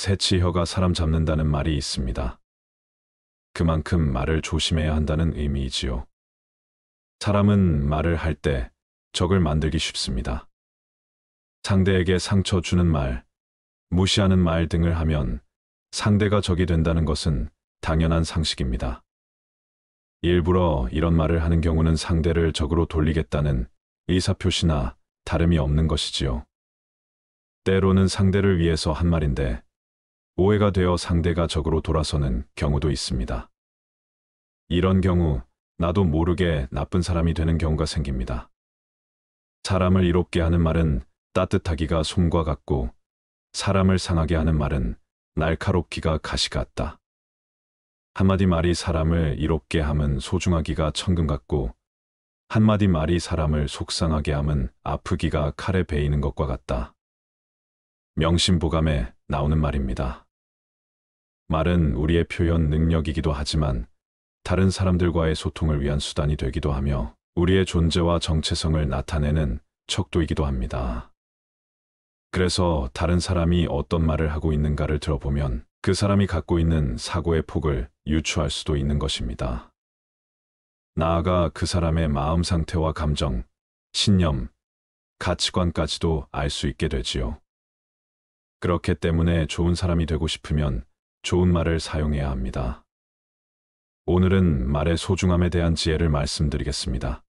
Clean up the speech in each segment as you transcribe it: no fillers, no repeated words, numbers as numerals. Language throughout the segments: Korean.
새치혀가 사람 잡는다는 말이 있습니다. 그만큼 말을 조심해야 한다는 의미이지요. 사람은 말을 할 때 적을 만들기 쉽습니다. 상대에게 상처 주는 말, 무시하는 말 등을 하면 상대가 적이 된다는 것은 당연한 상식입니다. 일부러 이런 말을 하는 경우는 상대를 적으로 돌리겠다는 의사표시나 다름이 없는 것이지요. 때로는 상대를 위해서 한 말인데 오해가 되어 상대가 적으로 돌아서는 경우도 있습니다. 이런 경우 나도 모르게 나쁜 사람이 되는 경우가 생깁니다. 사람을 이롭게 하는 말은 따뜻하기가 솜과 같고 사람을 상하게 하는 말은 날카롭기가 가시 같다. 한마디 말이 사람을 이롭게 함은 소중하기가 천금 같고 한마디 말이 사람을 속상하게 함은 아프기가 칼에 베이는 것과 같다. 명심보감에 나오는 말입니다. 말은 우리의 표현 능력이기도 하지만 다른 사람들과의 소통을 위한 수단이 되기도 하며 우리의 존재와 정체성을 나타내는 척도이기도 합니다. 그래서 다른 사람이 어떤 말을 하고 있는가를 들어보면 그 사람이 갖고 있는 사고의 폭을 유추할 수도 있는 것입니다. 나아가 그 사람의 마음 상태와 감정, 신념, 가치관까지도 알 수 있게 되지요. 그렇기 때문에 좋은 사람이 되고 싶으면 좋은 말을 사용해야 합니다. 오늘은 말의 소중함에 대한 지혜를 말씀드리겠습니다.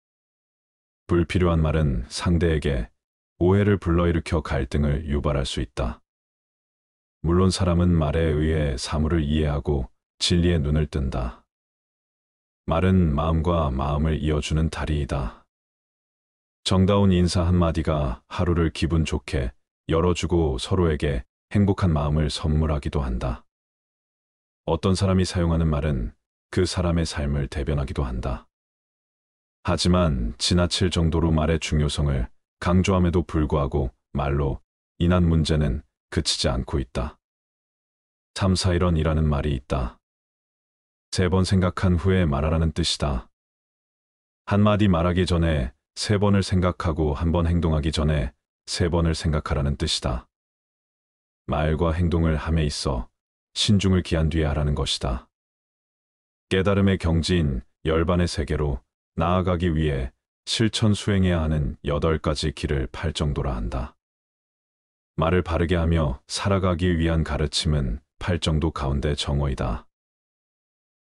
불필요한 말은 상대에게 오해를 불러일으켜 갈등을 유발할 수 있다. 물론 사람은 말에 의해 사물을 이해하고 진리에 눈을 뜬다. 말은 마음과 마음을 이어주는 다리이다. 정다운 인사 한마디가 하루를 기분 좋게 열어주고 서로에게 행복한 마음을 선물하기도 한다. 어떤 사람이 사용하는 말은 그 사람의 삶을 대변하기도 한다. 하지만 지나칠 정도로 말의 중요성을 강조함에도 불구하고 말로 인한 문제는 그치지 않고 있다. 3-4-1-이라는 말이 있다. 3번 생각한 후에 말하라는 뜻이다. 한마디 말하기 전에 3번을 생각하고 1번 행동하기 전에 3번을 생각하라는 뜻이다. 말과 행동을 함에 있어 신중을 기한 뒤에 하라는 것이다. 깨달음의 경지인 열반의 세계로 나아가기 위해 실천 수행해야 하는 8가지 길을 팔 정도라 한다. 말을 바르게 하며 살아가기 위한 가르침은 8정도 가운데 정오이다.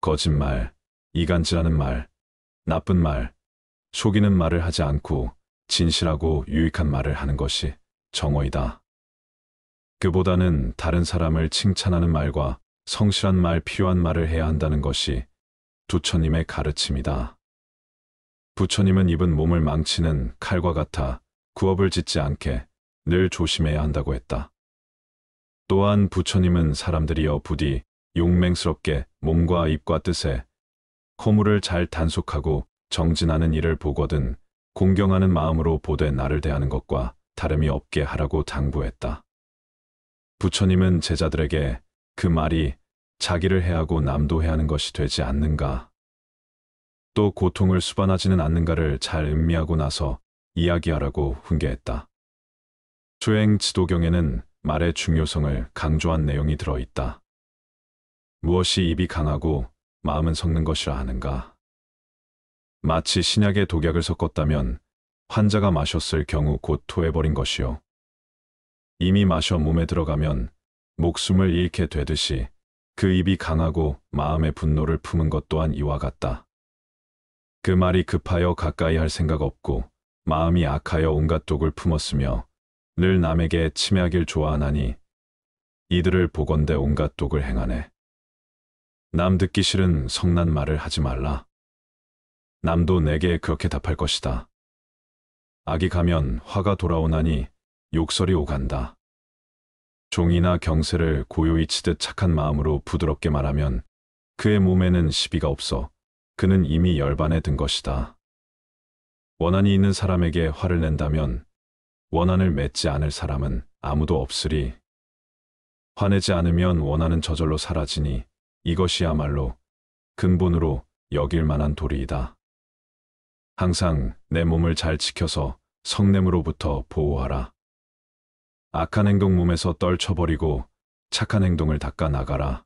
거짓말, 이간질하는 말, 나쁜 말, 속이는 말을 하지 않고 진실하고 유익한 말을 하는 것이 정오이다. 그보다는 다른 사람을 칭찬하는 말과 성실한 말, 필요한 말을 해야 한다는 것이 부처님의 가르침이다. 부처님은 입은 몸을 망치는 칼과 같아 구업을 짓지 않게 늘 조심해야 한다고 했다. 또한 부처님은 사람들이여 부디 용맹스럽게 몸과 입과 뜻에 허물을 잘 단속하고 정진하는 일을 보거든 공경하는 마음으로 보되 나를 대하는 것과 다름이 없게 하라고 당부했다. 부처님은 제자들에게 그 말이 자기를 해하고 남도 해하는 것이 되지 않는가, 또 고통을 수반하지는 않는가를 잘 음미하고 나서 이야기하라고 훈계했다. 수행 지도경에는 말의 중요성을 강조한 내용이 들어있다. 무엇이 입이 강하고 마음은 섞는 것이라 하는가. 마치 신약에 독약을 섞었다면 환자가 마셨을 경우 곧 토해버린 것이요. 이미 마셔 몸에 들어가면 목숨을 잃게 되듯이 그 입이 강하고 마음의 분노를 품은 것 또한 이와 같다. 그 말이 급하여 가까이 할 생각 없고 마음이 악하여 온갖 독을 품었으며 늘 남에게 침해하길 좋아하나니 이들을 보건대 온갖 독을 행하네. 남 듣기 싫은 성난 말을 하지 말라. 남도 내게 그렇게 답할 것이다. 악이 가면 화가 돌아오나니 욕설이 오간다. 종이나 경세를 고요히 치듯 착한 마음으로 부드럽게 말하면 그의 몸에는 시비가 없어 그는 이미 열반에 든 것이다. 원한이 있는 사람에게 화를 낸다면 원한을 맺지 않을 사람은 아무도 없으리. 화내지 않으면 원한은 저절로 사라지니 이것이야말로 근본으로 여길 만한 도리이다. 항상 내 몸을 잘 지켜서 성냄으로부터 보호하라. 악한 행동 몸에서 떨쳐버리고 착한 행동을 닦아 나가라.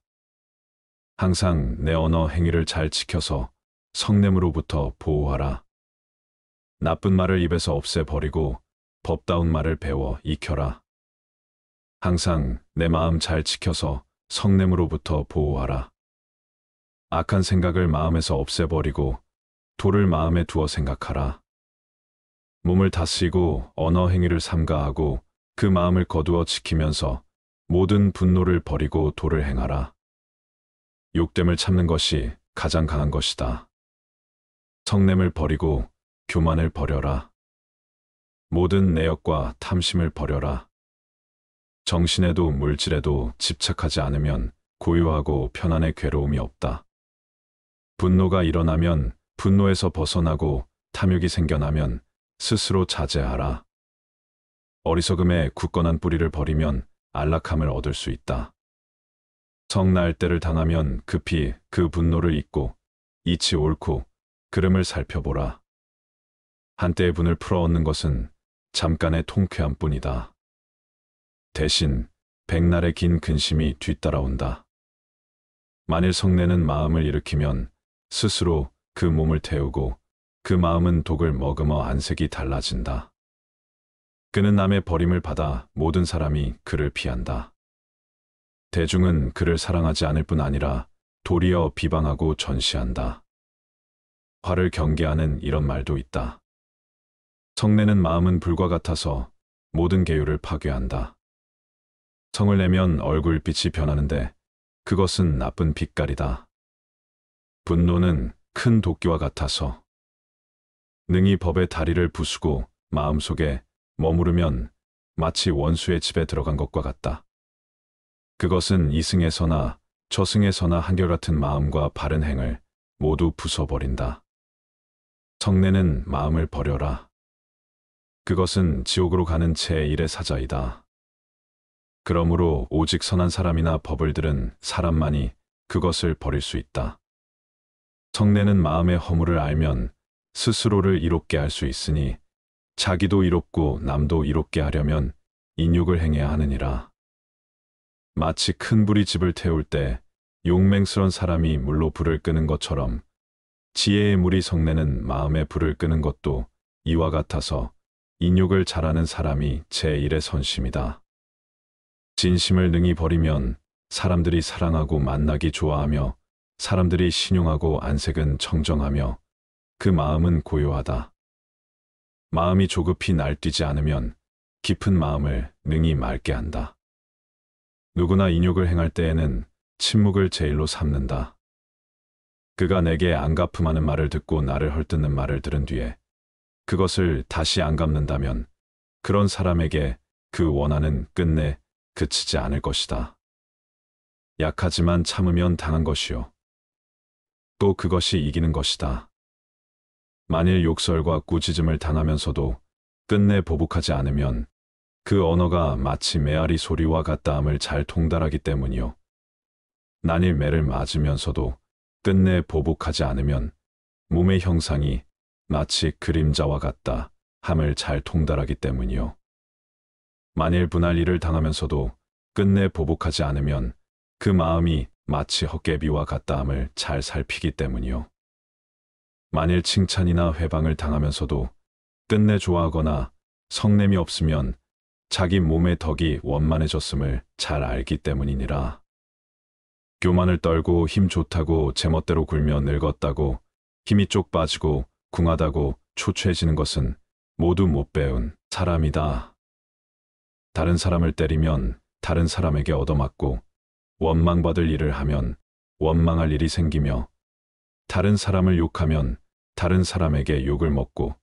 항상 내 언어 행위를 잘 지켜서 성냄으로부터 보호하라. 나쁜 말을 입에서 없애버리고 법다운 말을 배워 익혀라. 항상 내 마음 잘 지켜서 성냄으로부터 보호하라. 악한 생각을 마음에서 없애버리고 도를 마음에 두어 생각하라. 몸을 다스리고 언어 행위를 삼가하고 그 마음을 거두어 지키면서 모든 분노를 버리고 도를 행하라. 욕됨을 참는 것이 가장 강한 것이다. 성냄을 버리고 교만을 버려라. 모든 내역과 탐심을 버려라. 정신에도 물질에도 집착하지 않으면 고요하고 편안의 괴로움이 없다. 분노가 일어나면 분노에서 벗어나고 탐욕이 생겨나면 스스로 자제하라. 어리석음에 굳건한 뿌리를 버리면 안락함을 얻을 수 있다. 성날 때를 당하면 급히 그 분노를 잊고 이치 옳고 그름을 살펴보라. 한때의 분을 풀어од는 것은 잠깐의 통쾌함 뿐이다. 대신 백날의 긴 근심이 뒤따라온다. 만일 성내는 마음을 일으키면 스스로 그 몸을 태우고 그 마음은 독을 머금어 안색이 달라진다. 그는 남의 버림을 받아 모든 사람이 그를 피한다. 대중은 그를 사랑하지 않을 뿐 아니라 도리어 비방하고 전시한다. 화를 경계하는 이런 말도 있다. 성내는 마음은 불과 같아서 모든 계율을 파괴한다. 성을 내면 얼굴빛이 변하는데 그것은 나쁜 빛깔이다. 분노는 큰 도끼와 같아서 능히 법의 다리를 부수고 마음속에 머무르면 마치 원수의 집에 들어간 것과 같다. 그것은 이승에서나 저승에서나 한결같은 마음과 바른 행을 모두 부숴버린다. 성내는 마음을 버려라. 그것은 지옥으로 가는 제1의 사자이다. 그러므로 오직 선한 사람이나 법을 들은 사람만이 그것을 버릴 수 있다. 성내는 마음의 허물을 알면 스스로를 이롭게 할 수 있으니 자기도 이롭고 남도 이롭게 하려면 인욕을 행해야 하느니라. 마치 큰 불이 집을 태울 때 용맹스런 사람이 물로 불을 끄는 것처럼 지혜의 물이 성내는 마음의 불을 끄는 것도 이와 같아서 인욕을 잘하는 사람이 제1의 선심이다. 진심을 능히 버리면 사람들이 사랑하고 만나기 좋아하며 사람들이 신용하고 안색은 청정하며 그 마음은 고요하다. 마음이 조급히 날뛰지 않으면 깊은 마음을 능히 맑게 한다. 누구나 인욕을 행할 때에는 침묵을 제일로 삼는다. 그가 내게 안 갚음하는 말을 듣고 나를 헐뜯는 말을 들은 뒤에 그것을 다시 안 갚는다면 그런 사람에게 그 원한은 끝내 그치지 않을 것이다. 약하지만 참으면 당한 것이요. 또 그것이 이기는 것이다. 만일 욕설과 꾸짖음을 당하면서도 끝내 보복하지 않으면 그 언어가 마치 메아리 소리와 같다함을 잘 통달하기 때문이요. 난일 매를 맞으면서도 끝내 보복하지 않으면 몸의 형상이 마치 그림자와 같다 함을 잘 통달하기 때문이요. 만일 분할 일을 당하면서도 끝내 보복하지 않으면 그 마음이 마치 헛개비와 같다함을 잘 살피기 때문이요. 만일 칭찬이나 회방을 당하면서도 끝내 좋아하거나 성냄이 없으면 자기 몸의 덕이 원만해졌음을 잘 알기 때문이니라. 교만을 떨고 힘 좋다고 제멋대로 굴며 늙었다고 힘이 쪽 빠지고 궁하다고 초췌해지는 것은 모두 못 배운 사람이다. 다른 사람을 때리면 다른 사람에게 얻어맞고 원망받을 일을 하면 원망할 일이 생기며 다른 사람을 욕하면 다른 사람에게 욕을 먹고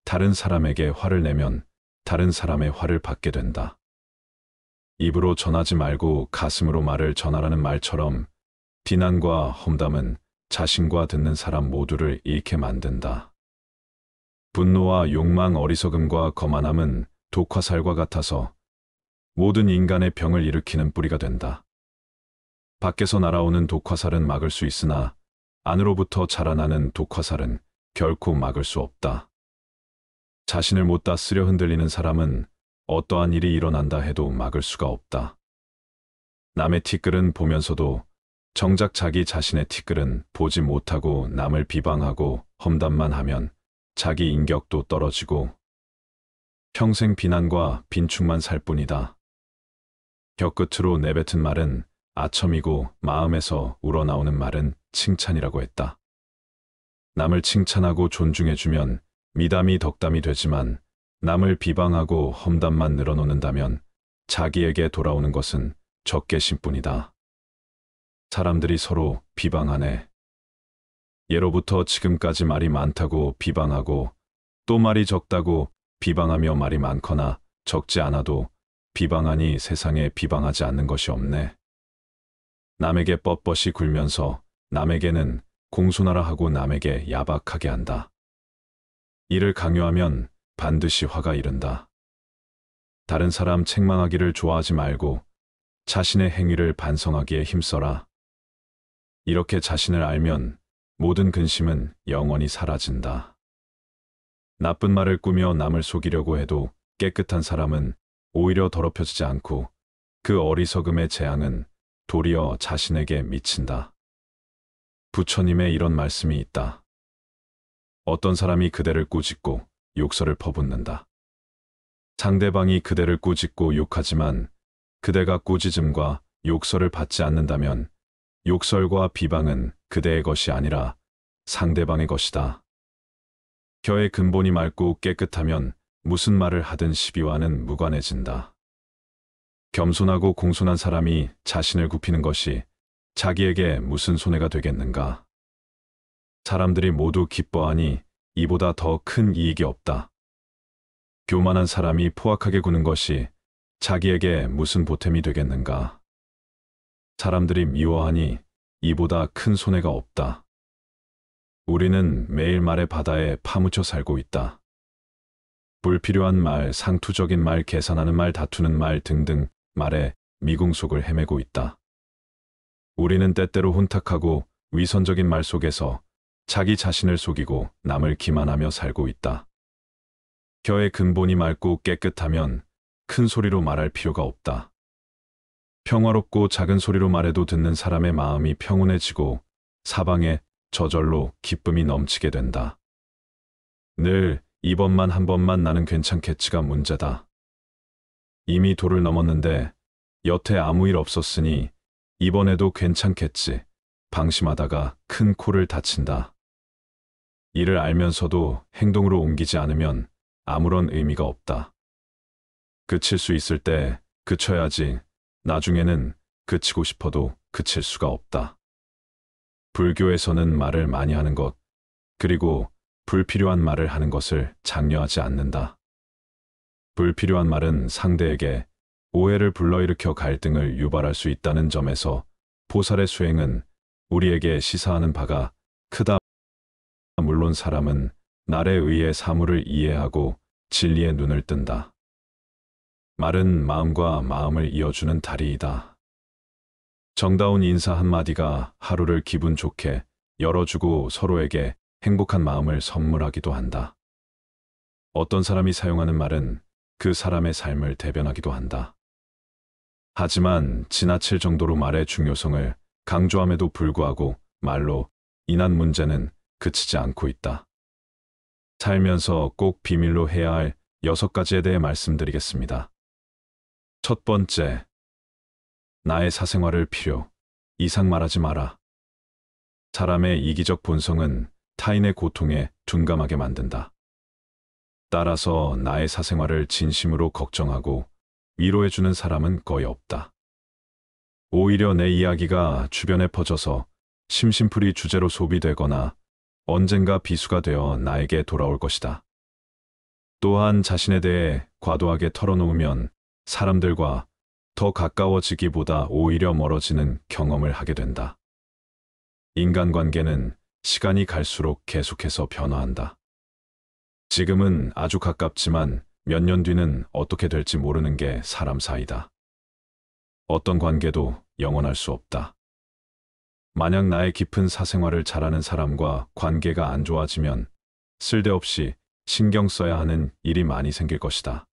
다른 사람에게 화를 내면 다른 사람의 화를 받게 된다. 입으로 전하지 말고 가슴으로 말을 전하라는 말처럼 비난과 험담은 자신과 듣는 사람 모두를 잃게 만든다. 분노와 욕망, 어리석음과 거만함은 독화살과 같아서 모든 인간의 병을 일으키는 뿌리가 된다. 밖에서 날아오는 독화살은 막을 수 있으나 안으로부터 자라나는 독화살은 결코 막을 수 없다. 자신을 못 다스려 흔들리는 사람은 어떠한 일이 일어난다 해도 막을 수가 없다. 남의 티끌은 보면서도 정작 자기 자신의 티끌은 보지 못하고 남을 비방하고 험담만 하면 자기 인격도 떨어지고 평생 비난과 빈축만 살 뿐이다. 혀끝으로 내뱉은 말은 아첨이고 마음에서 우러나오는 말은 칭찬이라고 했다. 남을 칭찬하고 존중해주면 미담이 덕담이 되지만 남을 비방하고 험담만 늘어놓는다면 자기에게 돌아오는 것은 적개심뿐이다. 사람들이 서로 비방하네. 예로부터 지금까지 말이 많다고 비방하고 또 말이 적다고 비방하며 말이 많거나 적지 않아도 비방하니 세상에 비방하지 않는 것이 없네. 남에게 뻣뻣이 굴면서 남에게는 공손하라 하고 남에게 야박하게 한다. 이를 강요하면 반드시 화가 이른다. 다른 사람 책망하기를 좋아하지 말고 자신의 행위를 반성하기에 힘써라. 이렇게 자신을 알면 모든 근심은 영원히 사라진다. 나쁜 말을 꾸며 남을 속이려고 해도 깨끗한 사람은 오히려 더럽혀지지 않고 그 어리석음의 재앙은 도리어 자신에게 미친다. 부처님의 이런 말씀이 있다. 어떤 사람이 그대를 꾸짖고 욕설을 퍼붓는다. 상대방이 그대를 꾸짖고 욕하지만 그대가 꾸짖음과 욕설을 받지 않는다면 욕설과 비방은 그대의 것이 아니라 상대방의 것이다. 혀의 근본이 맑고 깨끗하면 무슨 말을 하든 시비와는 무관해진다. 겸손하고 공손한 사람이 자신을 굽히는 것이 자기에게 무슨 손해가 되겠는가. 사람들이 모두 기뻐하니 이보다 더 큰 이익이 없다. 교만한 사람이 포악하게 구는 것이 자기에게 무슨 보탬이 되겠는가. 사람들이 미워하니 이보다 큰 손해가 없다. 우리는 매일 말의 바다에 파묻혀 살고 있다. 불필요한 말, 상투적인 말, 계산하는 말, 다투는 말 등등 말에 미궁 속을 헤매고 있다. 우리는 때때로 혼탁하고 위선적인 말 속에서 자기 자신을 속이고 남을 기만하며 살고 있다. 혀의 근본이 맑고 깨끗하면 큰 소리로 말할 필요가 없다. 평화롭고 작은 소리로 말해도 듣는 사람의 마음이 평온해지고 사방에 저절로 기쁨이 넘치게 된다. 늘 이번만 한 번만 나는 괜찮겠지가 문제다. 이미 도를 넘었는데 여태 아무 일 없었으니 이번에도 괜찮겠지. 방심하다가 큰 코를 다친다. 이를 알면서도 행동으로 옮기지 않으면 아무런 의미가 없다. 그칠 수 있을 때 그쳐야지. 나중에는 그치고 싶어도 그칠 수가 없다. 불교에서는 말을 많이 하는 것, 그리고 불필요한 말을 하는 것을 장려하지 않는다. 불필요한 말은 상대에게 오해를 불러일으켜 갈등을 유발할 수 있다는 점에서 보살의 수행은 우리에게 시사하는 바가 크다. 물론 사람은 날에 의해 사물을 이해하고 진리에 눈을 뜬다. 말은 마음과 마음을 이어주는 다리이다. 정다운 인사 한마디가 하루를 기분 좋게 열어주고 서로에게 행복한 마음을 선물하기도 한다. 어떤 사람이 사용하는 말은 그 사람의 삶을 대변하기도 한다. 하지만 지나칠 정도로 말의 중요성을 강조함에도 불구하고 말로 인한 문제는 그치지 않고 있다. 살면서 꼭 비밀로 해야 할 6가지에 대해 말씀드리겠습니다. 첫 번째, 나의 사생활을 필요 이상 말하지 마라. 사람의 이기적 본성은 타인의 고통에 둔감하게 만든다. 따라서 나의 사생활을 진심으로 걱정하고 위로해주는 사람은 거의 없다. 오히려 내 이야기가 주변에 퍼져서 심심풀이 주제로 소비되거나 언젠가 비수가 되어 나에게 돌아올 것이다. 또한 자신에 대해 과도하게 털어놓으면 사람들과 더 가까워지기보다 오히려 멀어지는 경험을 하게 된다. 인간관계는 시간이 갈수록 계속해서 변화한다. 지금은 아주 가깝지만 몇 년 뒤는 어떻게 될지 모르는 게 사람 사이다. 어떤 관계도 영원할 수 없다. 만약 나의 깊은 사생활을 잘 아는 사람과 관계가 안 좋아지면 쓸데없이 신경 써야 하는 일이 많이 생길 것이다.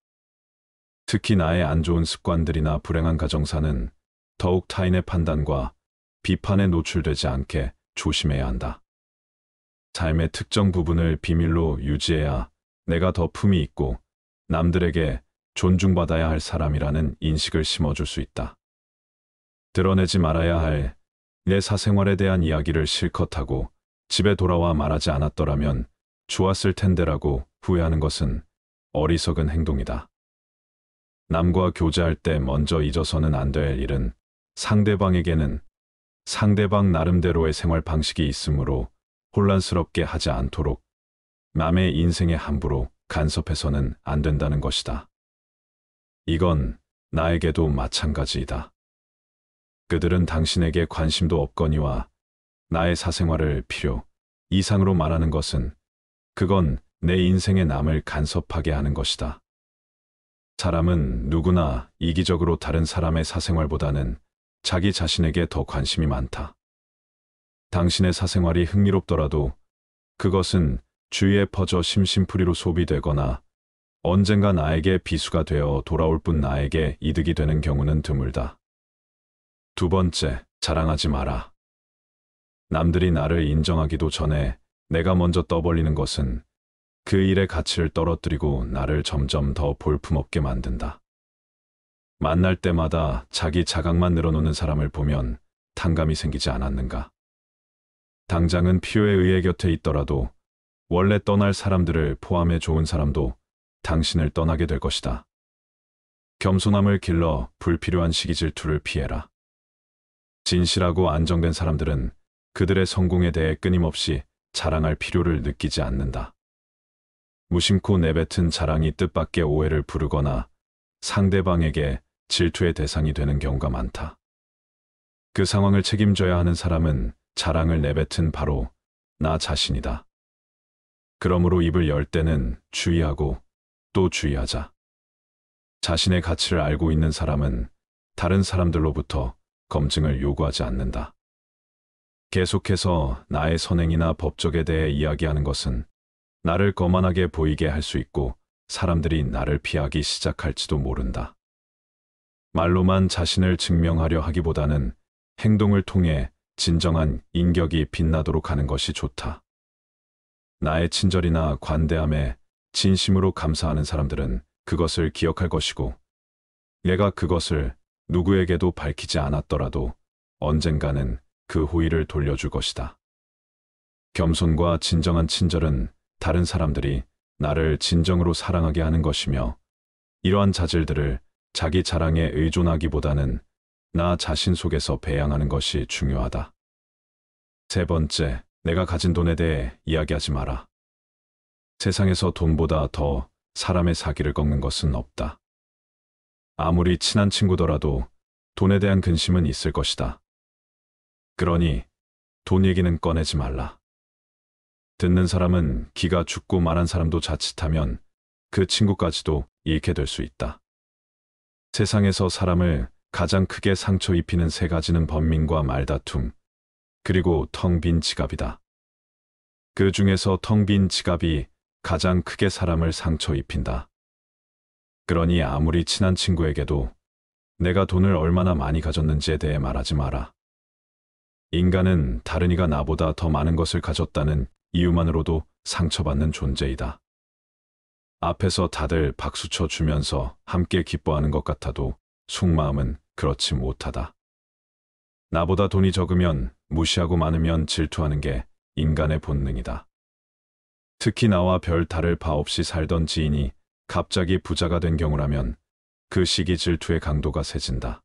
특히 나의 안 좋은 습관들이나 불행한 가정사는 더욱 타인의 판단과 비판에 노출되지 않게 조심해야 한다. 삶의 특정 부분을 비밀로 유지해야 내가 더 품위 있고 남들에게 존중받아야 할 사람이라는 인식을 심어줄 수 있다. 드러내지 말아야 할 내 사생활에 대한 이야기를 실컷 하고 집에 돌아와 말하지 않았더라면 좋았을 텐데라고 후회하는 것은 어리석은 행동이다. 남과 교제할 때 먼저 잊어서는 안 될 일은 상대방에게는 상대방 나름대로의 생활 방식이 있으므로 혼란스럽게 하지 않도록 남의 인생에 함부로 간섭해서는 안 된다는 것이다. 이건 나에게도 마찬가지이다. 그들은 당신에게 관심도 없거니와 나의 사생활을 필요 이상으로 말하는 것은 그건 내 인생에 남을 간섭하게 하는 것이다. 사람은 누구나 이기적으로 다른 사람의 사생활보다는 자기 자신에게 더 관심이 많다. 당신의 사생활이 흥미롭더라도 그것은 주위에 퍼져 심심풀이로 소비되거나 언젠가 나에게 비수가 되어 돌아올 뿐 나에게 이득이 되는 경우는 드물다. 두 번째, 자랑하지 마라. 남들이 나를 인정하기도 전에 내가 먼저 떠벌리는 것은 그 일의 가치를 떨어뜨리고 나를 점점 더 볼품없게 만든다. 만날 때마다 자기 자각만 늘어놓는 사람을 보면 탕감이 생기지 않았는가? 당장은 필요에 의해 곁에 있더라도 원래 떠날 사람들을 포함해 좋은 사람도 당신을 떠나게 될 것이다. 겸손함을 길러 불필요한 시기 질투를 피해라. 진실하고 안정된 사람들은 그들의 성공에 대해 끊임없이 자랑할 필요를 느끼지 않는다. 무심코 내뱉은 자랑이 뜻밖의 오해를 부르거나 상대방에게 질투의 대상이 되는 경우가 많다. 그 상황을 책임져야 하는 사람은 자랑을 내뱉은 바로 나 자신이다. 그러므로 입을 열 때는 주의하고 또 주의하자. 자신의 가치를 알고 있는 사람은 다른 사람들로부터 검증을 요구하지 않는다. 계속해서 나의 선행이나 법적에 대해 이야기하는 것은 나를 거만하게 보이게 할 수 있고 사람들이 나를 피하기 시작할지도 모른다. 말로만 자신을 증명하려 하기보다는 행동을 통해 진정한 인격이 빛나도록 하는 것이 좋다. 나의 친절이나 관대함에 진심으로 감사하는 사람들은 그것을 기억할 것이고 내가 그것을 누구에게도 밝히지 않았더라도 언젠가는 그 호의를 돌려줄 것이다. 겸손과 진정한 친절은 다른 사람들이 나를 진정으로 사랑하게 하는 것이며 이러한 자질들을 자기 자랑에 의존하기보다는 나 자신 속에서 배양하는 것이 중요하다. 세 번째, 내가 가진 돈에 대해 이야기하지 마라. 세상에서 돈보다 더 사람의 사기를 꺾는 것은 없다. 아무리 친한 친구더라도 돈에 대한 근심은 있을 것이다. 그러니 돈 얘기는 꺼내지 말라. 듣는 사람은 기가 죽고 말한 사람도 자칫하면 그 친구까지도 잃게 될 수 있다. 세상에서 사람을 가장 크게 상처 입히는 세 가지는 번민과 말다툼, 그리고 텅 빈 지갑이다. 그 중에서 텅 빈 지갑이 가장 크게 사람을 상처 입힌다. 그러니 아무리 친한 친구에게도 내가 돈을 얼마나 많이 가졌는지에 대해 말하지 마라. 인간은 다른 이가 나보다 더 많은 것을 가졌다는 이유만으로도 상처받는 존재이다. 앞에서 다들 박수쳐 주면서 함께 기뻐하는 것 같아도 속마음은 그렇지 못하다. 나보다 돈이 적으면 무시하고 많으면 질투하는 게 인간의 본능이다. 특히 나와 별 다를 바 없이 살던 지인이 갑자기 부자가 된 경우라면 그 시기 질투의 강도가 세진다.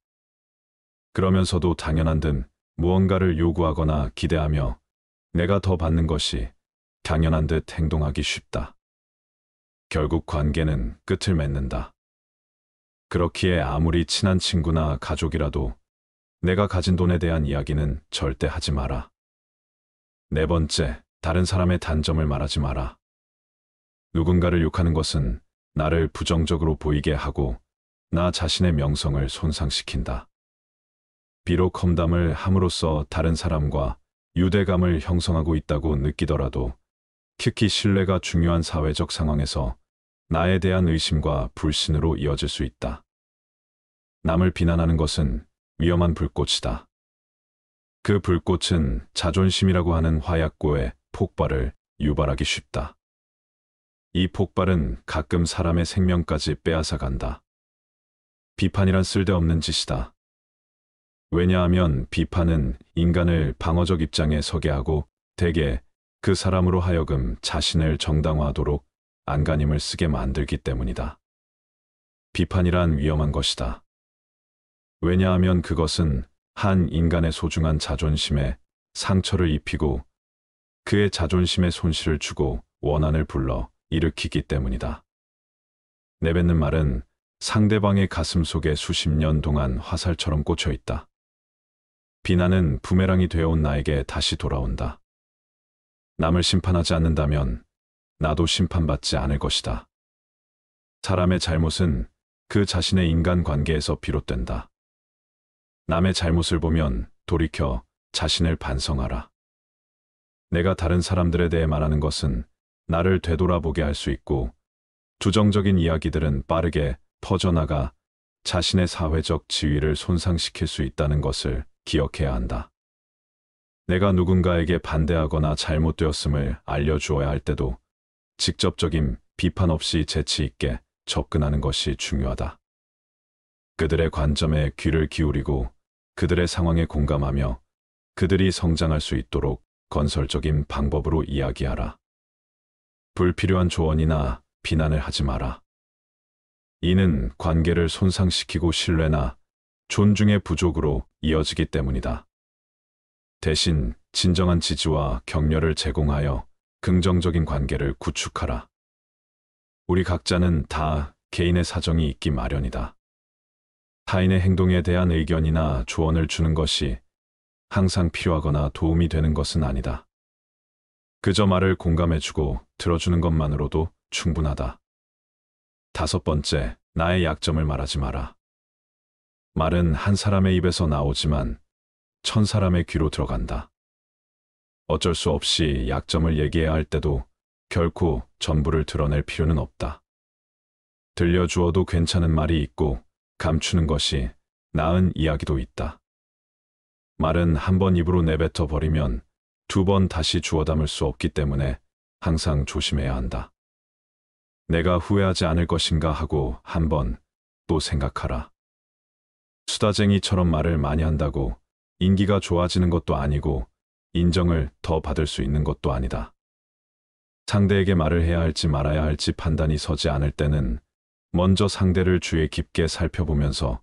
그러면서도 당연한 듯 무언가를 요구하거나 기대하며 내가 더 받는 것이 당연한 듯 행동하기 쉽다. 결국 관계는 끝을 맺는다. 그렇기에 아무리 친한 친구나 가족이라도 내가 가진 돈에 대한 이야기는 절대 하지 마라. 네 번째, 다른 사람의 단점을 말하지 마라. 누군가를 욕하는 것은 나를 부정적으로 보이게 하고 나 자신의 명성을 손상시킨다. 비록 험담을 함으로써 다른 사람과 유대감을 형성하고 있다고 느끼더라도 특히 신뢰가 중요한 사회적 상황에서 나에 대한 의심과 불신으로 이어질 수 있다. 남을 비난하는 것은 위험한 불꽃이다. 그 불꽃은 자존심이라고 하는 화약고에 폭발을 유발하기 쉽다. 이 폭발은 가끔 사람의 생명까지 빼앗아 간다. 비판이란 쓸데없는 짓이다. 왜냐하면 비판은 인간을 방어적 입장에 서게 하고 대개 그 사람으로 하여금 자신을 정당화하도록 안간힘을 쓰게 만들기 때문이다. 비판이란 위험한 것이다. 왜냐하면 그것은 한 인간의 소중한 자존심에 상처를 입히고 그의 자존심에 손실을 주고 원한을 불러 일으키기 때문이다. 내뱉는 말은 상대방의 가슴 속에 수십 년 동안 화살처럼 꽂혀 있다. 비난은 부메랑이 되어온 나에게 다시 돌아온다. 남을 심판하지 않는다면 나도 심판받지 않을 것이다. 사람의 잘못은 그 자신의 인간관계에서 비롯된다. 남의 잘못을 보면 돌이켜 자신을 반성하라. 내가 다른 사람들에 대해 말하는 것은 나를 되돌아보게 할 수 있고 주정적인 이야기들은 빠르게 퍼져나가 자신의 사회적 지위를 손상시킬 수 있다는 것을 기억해야 한다. 내가 누군가에게 반대하거나 잘못되었음을 알려주어야 할 때도 직접적인 비판 없이 재치 있게 접근하는 것이 중요하다. 그들의 관점에 귀를 기울이고 그들의 상황에 공감하며 그들이 성장할 수 있도록 건설적인 방법으로 이야기하라. 불필요한 조언이나 비난을 하지 마라. 이는 관계를 손상시키고 신뢰나 존중의 부족으로 이어지기 때문이다. 대신 진정한 지지와 격려를 제공하여 긍정적인 관계를 구축하라. 우리 각자는 다 개인의 사정이 있기 마련이다. 타인의 행동에 대한 의견이나 조언을 주는 것이 항상 필요하거나 도움이 되는 것은 아니다. 그저 말을 공감해주고 들어주는 것만으로도 충분하다. 5번째, 나의 약점을 말하지 마라. 말은 한 사람의 입에서 나오지만 1000사람의 귀로 들어간다. 어쩔 수 없이 약점을 얘기해야 할 때도 결코 전부를 드러낼 필요는 없다. 들려주어도 괜찮은 말이 있고 감추는 것이 나은 이야기도 있다. 말은 한 번 입으로 내뱉어 버리면 2번 다시 주워 담을 수 없기 때문에 항상 조심해야 한다. 내가 후회하지 않을 것인가 하고 한 번 또 생각하라. 수다쟁이처럼 말을 많이 한다고 인기가 좋아지는 것도 아니고 인정을 더 받을 수 있는 것도 아니다. 상대에게 말을 해야 할지 말아야 할지 판단이 서지 않을 때는 먼저 상대를 주의 깊게 살펴보면서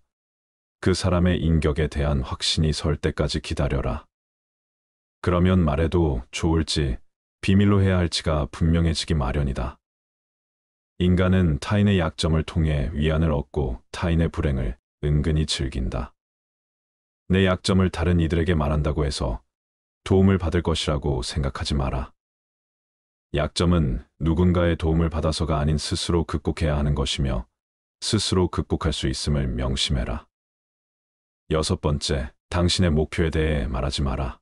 그 사람의 인격에 대한 확신이 설 때까지 기다려라. 그러면 말해도 좋을지 비밀로 해야 할지가 분명해지기 마련이다. 인간은 타인의 약점을 통해 위안을 얻고 타인의 불행을 은근히 즐긴다. 내 약점을 다른 이들에게 말한다고 해서 도움을 받을 것이라고 생각하지 마라. 약점은 누군가의 도움을 받아서가 아닌 스스로 극복해야 하는 것이며 스스로 극복할 수 있음을 명심해라. 6번째, 당신의 목표에 대해 말하지 마라.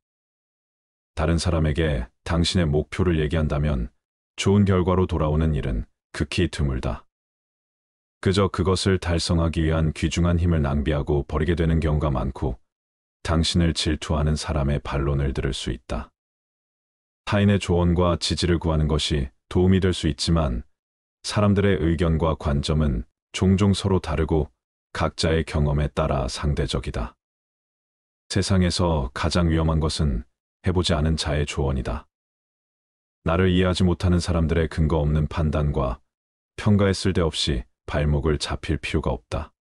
다른 사람에게 당신의 목표를 얘기한다면 좋은 결과로 돌아오는 일은 극히 드물다. 그저 그것을 달성하기 위한 귀중한 힘을 낭비하고 버리게 되는 경우가 많고 당신을 질투하는 사람의 반론을 들을 수 있다. 타인의 조언과 지지를 구하는 것이 도움이 될 수 있지만 사람들의 의견과 관점은 종종 서로 다르고 각자의 경험에 따라 상대적이다. 세상에서 가장 위험한 것은 해보지 않은 자의 조언이다. 나를 이해하지 못하는 사람들의 근거 없는 판단과 평가에 쓸데없이 발목을 잡힐 필요가 없다.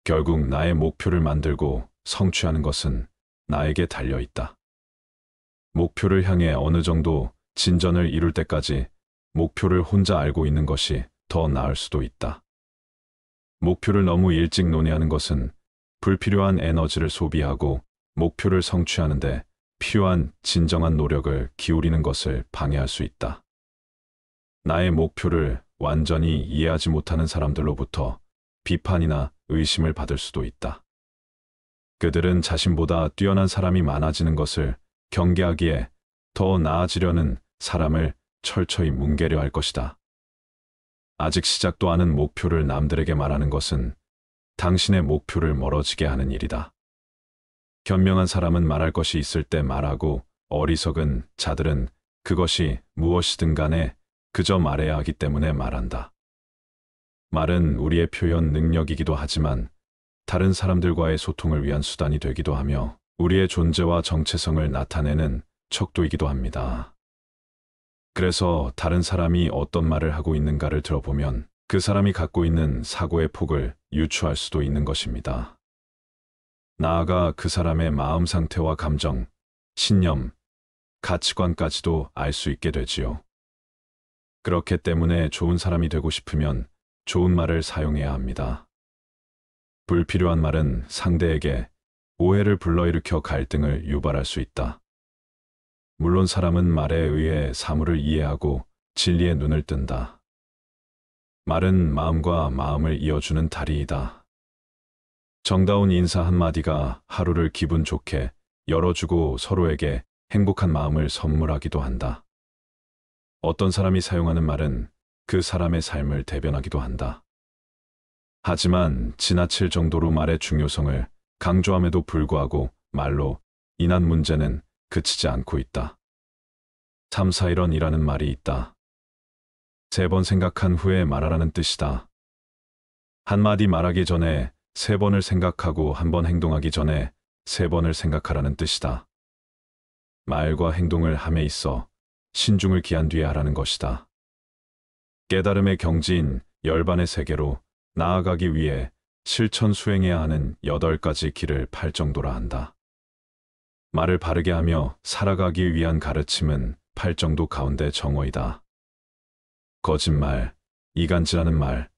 결국 나의 목표를 만들고 성취하는 것은 나에게 달려있다. 목표를 향해 어느 정도 진전을 이룰 때까지 목표를 혼자 알고 있는 것이 더 나을 수도 있다. 목표를 너무 일찍 논의하는 것은 불필요한 에너지를 소비하고 목표를 성취하는데 필요한 진정한 노력을 기울이는 것을 방해할 수 있다. 나의 목표를 완전히 이해하지 못하는 사람들로부터 비판이나 의심을 받을 수도 있다. 그들은 자신보다 뛰어난 사람이 많아지는 것을 경계하기에 더 나아지려는 사람을 철저히 뭉개려 할 것이다. 아직 시작도 않은 목표를 남들에게 말하는 것은 당신의 목표를 멀어지게 하는 일이다. 현명한 사람은 말할 것이 있을 때 말하고 어리석은 자들은 그것이 무엇이든 간에 그저 말해야 하기 때문에 말한다. 말은 우리의 표현 능력이기도 하지만 다른 사람들과의 소통을 위한 수단이 되기도 하며 우리의 존재와 정체성을 나타내는 척도이기도 합니다. 그래서 다른 사람이 어떤 말을 하고 있는가를 들어보면 그 사람이 갖고 있는 사고의 폭을 유추할 수도 있는 것입니다. 나아가 그 사람의 마음 상태와 감정, 신념, 가치관까지도 알 수 있게 되지요. 그렇기 때문에 좋은 사람이 되고 싶으면 좋은 말을 사용해야 합니다. 불필요한 말은 상대에게 오해를 불러일으켜 갈등을 유발할 수 있다. 물론 사람은 말에 의해 사물을 이해하고 진리의 눈을 뜬다. 말은 마음과 마음을 이어주는 다리이다. 정다운 인사 한마디가 하루를 기분 좋게 열어주고 서로에게 행복한 마음을 선물하기도 한다. 어떤 사람이 사용하는 말은 그 사람의 삶을 대변하기도 한다. 하지만 지나칠 정도로 말의 중요성을 강조함에도 불구하고 말로 인한 문제는 그치지 않고 있다. 3, 4, 1원이라는 말이 있다. 3번 생각한 후에 말하라는 뜻이다. 한마디 말하기 전에 3번을 생각하고 1번 행동하기 전에 3번을 생각하라는 뜻이다. 말과 행동을 함에 있어 신중을 기한 뒤에 하라는 것이다. 깨달음의 경지인 열반의 세계로 나아가기 위해 실천 수행해야 하는 8가지 길을 팔정도라 한다. 말을 바르게 하며 살아가기 위한 가르침은 팔정도 가운데 정어이다. 거짓말, 이간질하는 말,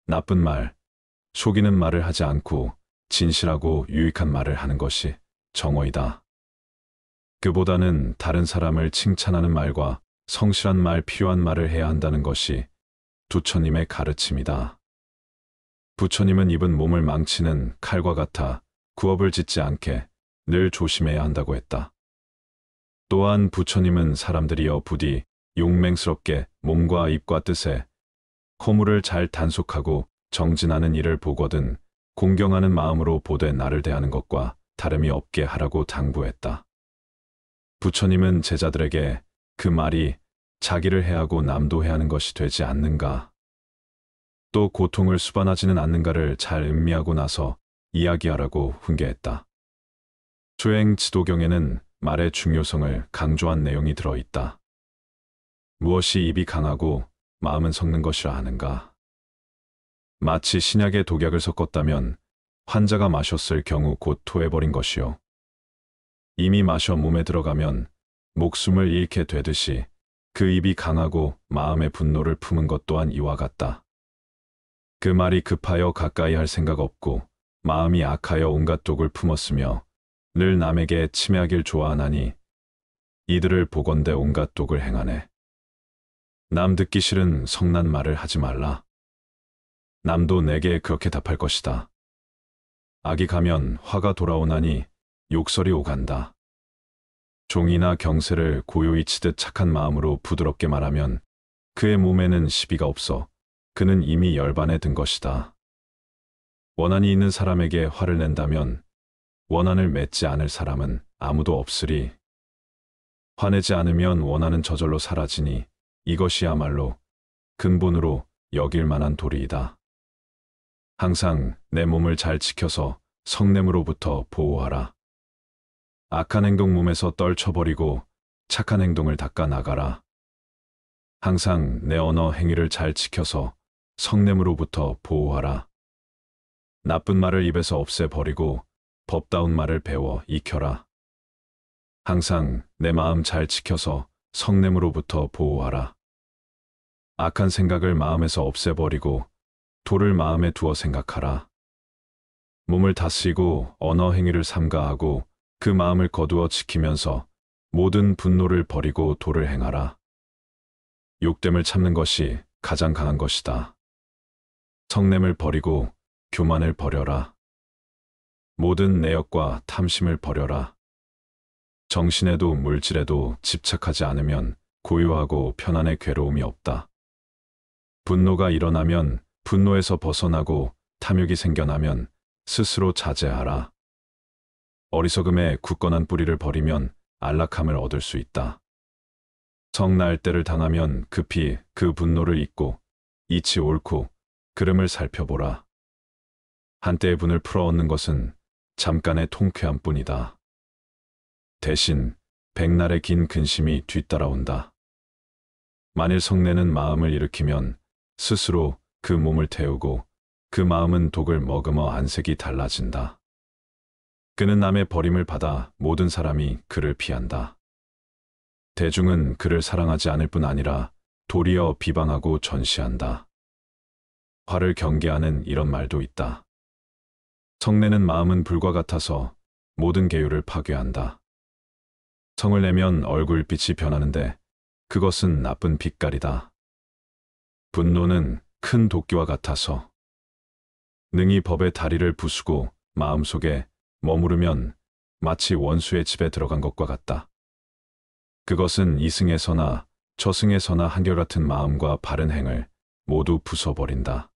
나쁜 말, 속이는 말을 하지 않고 진실하고 유익한 말을 하는 것이 정어이다. 그보다는 다른 사람을 칭찬하는 말과 성실한 말, 필요한 말을 해야 한다는 것이 부처님의 가르침이다. 부처님은 입은 몸을 망치는 칼과 같아 구업을 짓지 않게 늘 조심해야 한다고 했다. 또한 부처님은 사람들이여 부디 용맹스럽게 몸과 입과 뜻에 허물을 잘 단속하고 정진하는 일을 보거든 공경하는 마음으로 보되 나를 대하는 것과 다름이 없게 하라고 당부했다. 부처님은 제자들에게 그 말이 자기를 해하고 남도 해하는 것이 되지 않는가, 또 고통을 수반하지는 않는가를 잘 음미하고 나서 이야기하라고 훈계했다. 수행 지도경에는 말의 중요성을 강조한 내용이 들어있다. 무엇이 입이 강하고 마음은 섞는 것이라 하는가. 마치 신약에 독약을 섞었다면 환자가 마셨을 경우 곧 토해버린 것이요. 이미 마셔 몸에 들어가면 목숨을 잃게 되듯이 그 입이 강하고 마음의 분노를 품은 것 또한 이와 같다. 그 말이 급하여 가까이 할 생각 없고 마음이 악하여 온갖 독을 품었으며 늘 남에게 침해하길 좋아하나니 이들을 보건대 온갖 독을 행하네. 남 듣기 싫은 성난 말을 하지 말라. 남도 내게 그렇게 답할 것이다. 악이 가면 화가 돌아오나니 욕설이 오간다. 종이나 경세를 고요히 치듯 착한 마음으로 부드럽게 말하면 그의 몸에는 시비가 없어 그는 이미 열반에 든 것이다. 원한이 있는 사람에게 화를 낸다면 원한을 맺지 않을 사람은 아무도 없으리. 화내지 않으면 원한은 저절로 사라지니 이것이야말로 근본으로 여길 만한 도리이다. 항상 내 몸을 잘 지켜서 성냄으로부터 보호하라. 악한 행동 몸에서 떨쳐버리고 착한 행동을 닦아 나가라. 항상 내 언어 행위를 잘 지켜서 성냄으로부터 보호하라. 나쁜 말을 입에서 없애버리고 법다운 말을 배워 익혀라. 항상 내 마음 잘 지켜서 성냄으로부터 보호하라. 악한 생각을 마음에서 없애버리고 도를 마음에 두어 생각하라. 몸을 다스리고 언어 행위를 삼가하고 그 마음을 거두어 지키면서 모든 분노를 버리고 도를 행하라. 욕됨을 참는 것이 가장 강한 것이다. 성냄을 버리고 교만을 버려라. 모든 내역과 탐심을 버려라. 정신에도 물질에도 집착하지 않으면 고요하고 편안의 괴로움이 없다. 분노가 일어나면 분노에서 벗어나고 탐욕이 생겨나면 스스로 자제하라. 어리석음에 굳건한 뿌리를 버리면 안락함을 얻을 수 있다. 성 날 때를 당하면 급히 그 분노를 잊고 이치 옳고 그름을 살펴보라. 한때의 분을 풀어얻는 것은 잠깐의 통쾌함 뿐이다. 대신 백날의 긴 근심이 뒤따라온다. 만일 성내는 마음을 일으키면 스스로 그 몸을 태우고 그 마음은 독을 머금어 안색이 달라진다. 그는 남의 버림을 받아 모든 사람이 그를 피한다. 대중은 그를 사랑하지 않을 뿐 아니라 도리어 비방하고 전시한다. 화를 경계하는 이런 말도 있다. 성내는 마음은 불과 같아서 모든 계율을 파괴한다. 성을 내면 얼굴빛이 변하는데 그것은 나쁜 빛깔이다. 분노는 큰 도끼와 같아서 능히 법의 다리를 부수고 마음속에 머무르면 마치 원수의 집에 들어간 것과 같다. 그것은 이승에서나 저승에서나 한결같은 마음과 바른 행을 모두 부숴버린다.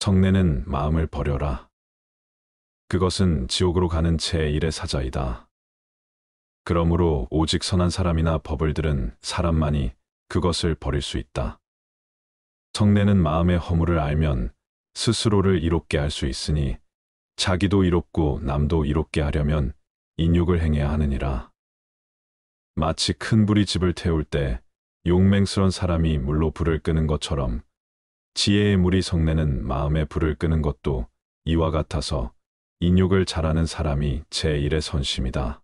성내는 마음을 버려라. 그것은 지옥으로 가는 제1의 사자이다. 그러므로 오직 선한 사람이나 법을 들은 사람만이 그것을 버릴 수 있다. 성내는 마음의 허물을 알면 스스로를 이롭게 할 수 있으니 자기도 이롭고 남도 이롭게 하려면 인육을 행해야 하느니라. 마치 큰 불이 집을 태울 때 용맹스런 사람이 물로 불을 끄는 것처럼 지혜의 물이 성내는 마음의 불을 끄는 것도 이와 같아서 인육을 잘하는 사람이 제1의 선심이다.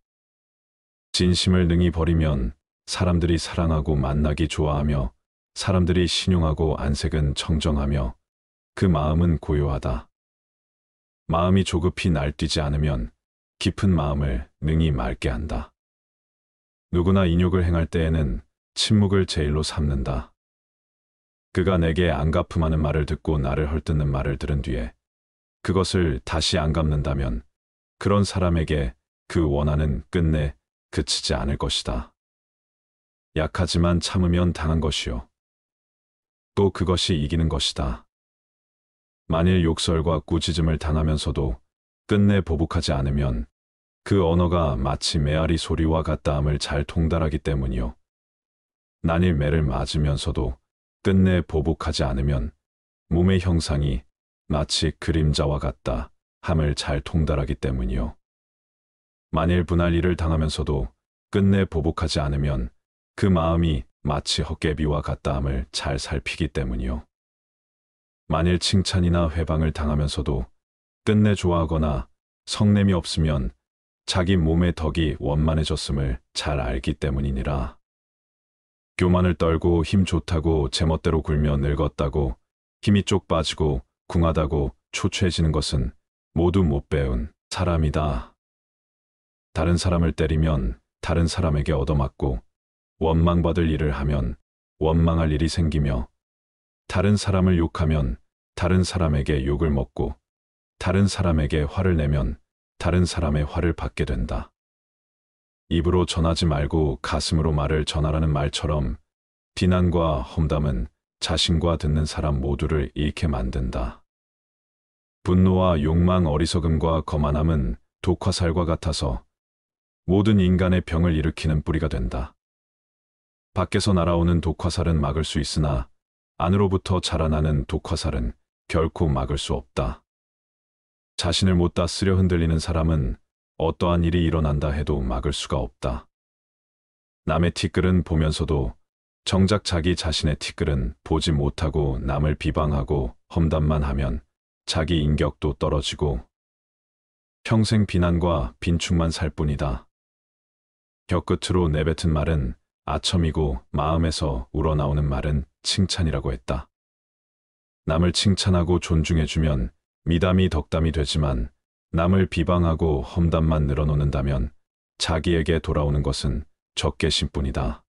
진심을 능히 버리면 사람들이 사랑하고 만나기 좋아하며 사람들이 신용하고 안색은 청정하며 그 마음은 고요하다. 마음이 조급히 날뛰지 않으면 깊은 마음을 능히 맑게 한다. 누구나 인욕을 행할 때에는 침묵을 제일로 삼는다. 그가 내게 안 갚음하는 말을 듣고 나를 헐뜯는 말을 들은 뒤에 그것을 다시 안 갚는다면 그런 사람에게 그 원한은 끝내 그치지 않을 것이다. 약하지만 참으면 당한 것이요. 또 그것이 이기는 것이다. 만일 욕설과 꾸짖음을 당하면서도 끝내 보복하지 않으면 그 언어가 마치 메아리 소리와 같다함을 잘 통달하기 때문이요. 만일 매를 맞으면서도 끝내 보복하지 않으면 몸의 형상이 마치 그림자와 같다 함을 잘 통달하기 때문이요. 만일 분할 일을 당하면서도 끝내 보복하지 않으면 그 마음이 마치 헛개비와 같다함을 잘 살피기 때문이요. 만일 칭찬이나 회방을 당하면서도 끝내 좋아하거나 성냄이 없으면 자기 몸의 덕이 원만해졌음을 잘 알기 때문이니라. 교만을 떨고 힘 좋다고 제멋대로 굴며 늙었다고 힘이 쪽 빠지고 궁하다고 초췌해지는 것은 모두 못 배운 사람이다. 다른 사람을 때리면 다른 사람에게 얻어맞고 원망받을 일을 하면 원망할 일이 생기며 다른 사람을 욕하면 다른 사람에게 욕을 먹고 다른 사람에게 화를 내면 다른 사람의 화를 받게 된다. 입으로 전하지 말고 가슴으로 말을 전하라는 말처럼 비난과 험담은 자신과 듣는 사람 모두를 잃게 만든다. 분노와 욕망, 어리석음과 거만함은 독화살과 같아서 모든 인간의 병을 일으키는 뿌리가 된다. 밖에서 날아오는 독화살은 막을 수 있으나 안으로부터 자라나는 독화살은 결코 막을 수 없다. 자신을 못 다스려 흔들리는 사람은 어떠한 일이 일어난다 해도 막을 수가 없다. 남의 티끌은 보면서도 정작 자기 자신의 티끌은 보지 못하고 남을 비방하고 험담만 하면 자기 인격도 떨어지고 평생 비난과 빈축만 살 뿐이다. 혀끝으로 내뱉은 말은 아첨이고 마음에서 우러나오는 말은 칭찬이라고 했다. 남을 칭찬하고 존중해주면 미담이 덕담이 되지만 남을 비방하고 험담만 늘어놓는다면 자기에게 돌아오는 것은 적개심뿐이다.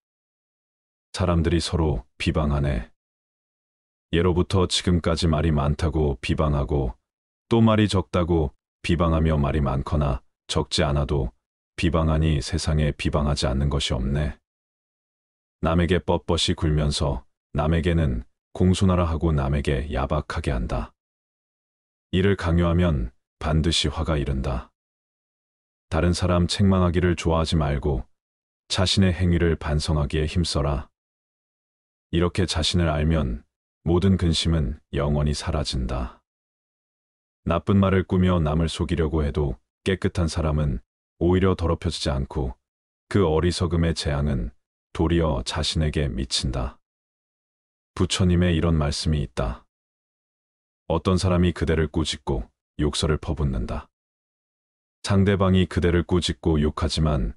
사람들이 서로 비방하네. 예로부터 지금까지 말이 많다고 비방하고 또 말이 적다고 비방하며 말이 많거나 적지 않아도 비방하니 세상에 비방하지 않는 것이 없네. 남에게 뻣뻣이 굴면서 남에게는 공손하라 하고 남에게 야박하게 한다. 이를 강요하면 반드시 화가 이른다. 다른 사람 책망하기를 좋아하지 말고 자신의 행위를 반성하기에 힘써라. 이렇게 자신을 알면 모든 근심은 영원히 사라진다. 나쁜 말을 꾸며 남을 속이려고 해도 깨끗한 사람은 오히려 더럽혀지지 않고 그 어리석음의 재앙은 도리어 자신에게 미친다. 부처님의 이런 말씀이 있다. 어떤 사람이 그대를 꾸짖고 욕설을 퍼붓는다. 상대방이 그대를 꾸짖고 욕하지만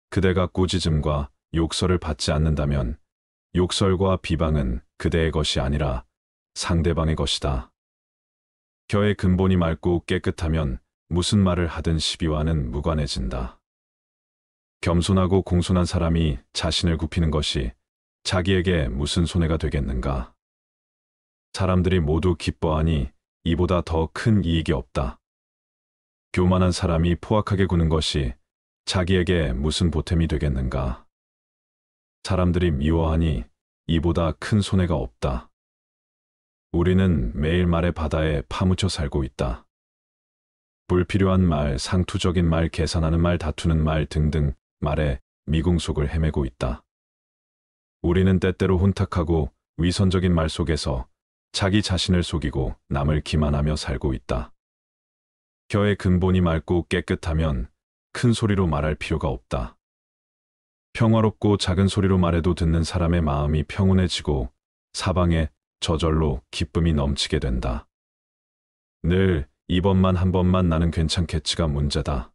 그대가 꾸짖음과 욕설을 받지 않는다면 욕설과 비방은 그대의 것이 아니라 상대방의 것이다. 혀의 근본이 맑고 깨끗하면 무슨 말을 하든 시비와는 무관해진다. 겸손하고 공손한 사람이 자신을 굽히는 것이 자기에게 무슨 손해가 되겠는가? 사람들이 모두 기뻐하니 이보다 더 큰 이익이 없다. 교만한 사람이 포악하게 구는 것이 자기에게 무슨 보탬이 되겠는가? 사람들이 미워하니 이보다 큰 손해가 없다. 우리는 매일 말의 바다에 파묻혀 살고 있다. 불필요한 말, 상투적인 말, 계산하는 말, 다투는 말 등등 말에 미궁 속을 헤매고 있다. 우리는 때때로 혼탁하고 위선적인 말 속에서 자기 자신을 속이고 남을 기만하며 살고 있다. 혀의 근본이 맑고 깨끗하면 큰 소리로 말할 필요가 없다. 평화롭고 작은 소리로 말해도 듣는 사람의 마음이 평온해지고 사방에 저절로 기쁨이 넘치게 된다. 늘 이번만 한 번만 나는 괜찮겠지가 문제다.